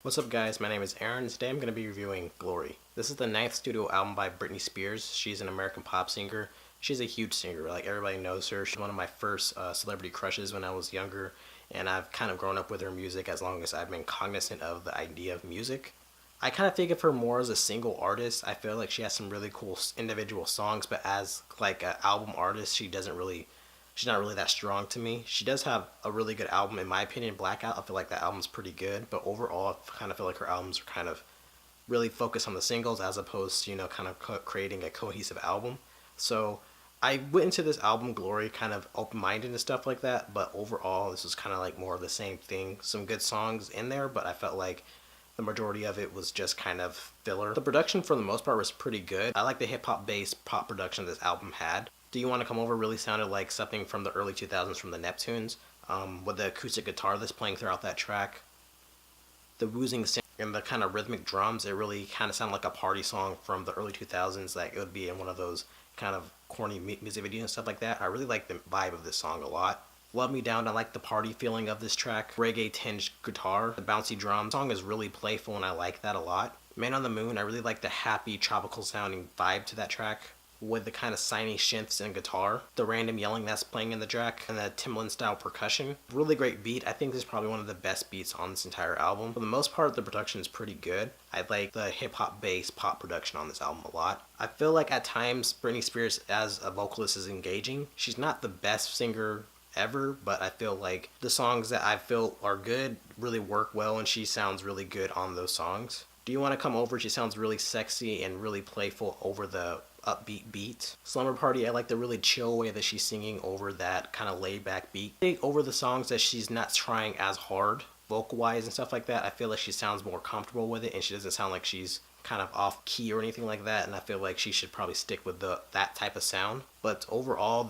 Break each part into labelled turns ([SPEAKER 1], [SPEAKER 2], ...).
[SPEAKER 1] What's up guys, my name is Aaron, and today I'm going to be reviewing Glory. This is the ninth studio album by Britney Spears. She's an American pop singer. She's a huge singer, like everybody knows her. She's one of my first celebrity crushes when I was younger, and I've kind of grown up with her music as long as I've been cognizant of the idea of music. I kind of think of her more as a single artist. I feel like she has some really cool individual songs, but as like an album artist, she's not really that strong to me. She does have a really good album, in my opinion, Blackout. I feel like that album's pretty good, but overall, I kind of feel like her albums are kind of really focused on the singles as opposed to, kind of creating a cohesive album. So I went into this album, Glory, kind of open-minded and stuff like that, but overall, this was kind of like more of the same thing. Some good songs in there, but I felt like the majority of it was just kind of filler. The production for the most part was pretty good. I like the hip-hop based pop production this album had. Do You Want to Come Over really sounded like something from the early 2000s from the Neptunes, with the acoustic guitar that's playing throughout that track. The woozing sound and the kind of rhythmic drums, it really kind of sounded like a party song from the early 2000s, like it would be in one of those kind of corny music videos and stuff like that. I really like the vibe of this song a lot. Love Me Down, I like the party feeling of this track. Reggae tinged guitar, the bouncy drum. The song is really playful and I like that a lot. Man on the Moon, I really like the happy tropical sounding vibe to that track, with the kind of signy synths and guitar, the random yelling that's playing in the track, and the Timbaland style percussion. Really great beat. I think this is probably one of the best beats on this entire album. For the most part, the production is pretty good. I like the hip hop based pop production on this album a lot. I feel like at times Britney Spears as a vocalist is engaging. She's not the best singer ever, but I feel like the songs that I feel are good really work well, and she sounds really good on those songs. Do You Want to Come Over, she sounds really sexy and really playful over the upbeat beat. Slumber Party, I like the really chill way that she's singing over that kind of laid back beat. I think over the songs that she's not trying as hard vocal wise and stuff like that, I feel like she sounds more comfortable with it and she doesn't sound like she's kind of off key or anything like that, and I feel like she should probably stick with that type of sound. But overall,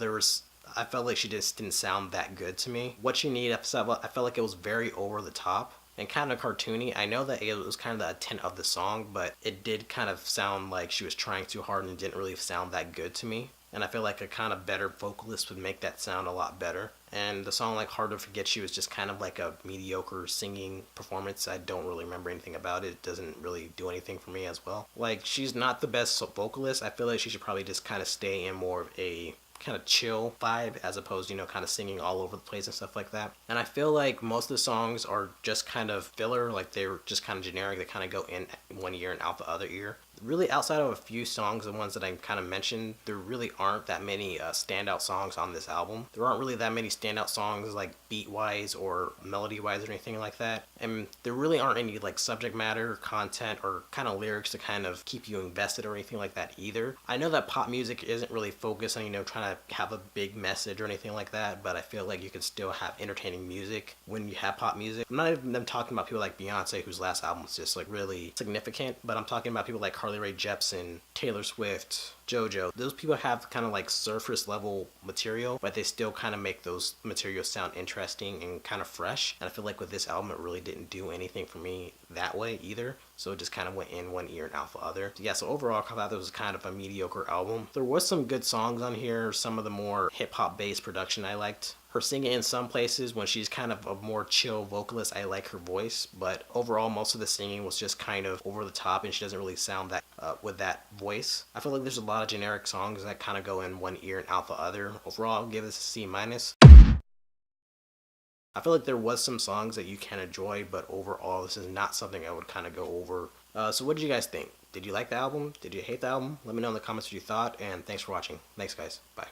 [SPEAKER 1] I felt like she just didn't sound that good to me. What You Need, I felt like it was very over the top and kind of cartoony. I know that it was kind of the intent of the song, but it did kind of sound like she was trying too hard and didn't really sound that good to me. And I feel like a kind of better vocalist would make that sound a lot better. And the song like Hard to Forget You was just kind of like a mediocre singing performance. I don't really remember anything about it. It doesn't really do anything for me as well. Like, she's not the best vocalist. I feel like she should probably just kind of stay in more of a kind of chill vibe as opposed to, kind of singing all over the place and stuff like that. And I feel like most of the songs are just kind of filler, like they're just kind of generic. They kind of go in one ear and out the other ear. Really, outside of a few songs, the ones that I kind of mentioned, there really aren't that many standout songs on this album. There aren't really that many standout songs like beat-wise or melody-wise or anything like that. And there really aren't any like subject matter, content, or kind of lyrics to kind of keep you invested or anything like that either. I know that pop music isn't really focused on, trying to have a big message or anything like that, but I feel like you can still have entertaining music when you have pop music. I'm not even talking about people like Beyonce, whose last album was just like really significant, but I'm talking about people like Carly Rae Jepsen, Taylor Swift, JoJo. Those people have kind of like surface level material, but they still kind of make those materials sound interesting and kind of fresh. And I feel like with this album, it really didn't do anything for me that way either. So it just kind of went in one ear and out the other. Yeah, so overall, I thought it was kind of a mediocre album. There was some good songs on here. Some of the more hip-hop based production I liked. Her singing in some places, when she's kind of a more chill vocalist, I like her voice. But overall, most of the singing was just kind of over the top, and she doesn't really sound that with that voice. I feel like there's a lot of generic songs that kind of go in one ear and out the other. Overall, I'll give this a C minus. I feel like there was some songs that you can enjoy, but overall, this is not something I would kind of go over. So what did you guys think? Did you like the album? Did you hate the album? Let me know in the comments what you thought, and thanks for watching. Thanks, guys. Bye.